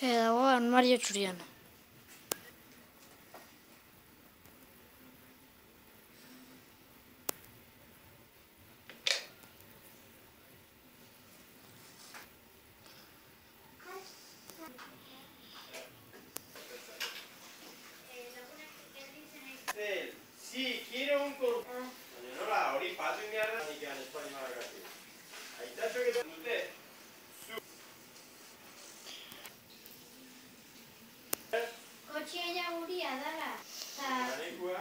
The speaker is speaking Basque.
Dago armario txurian. Sí, quiero un corpo. Nola, hori patu inbiarra, nik egan espaini marrakati. Aitatxo que dute. Kotxea ja guria dala. Ganekua.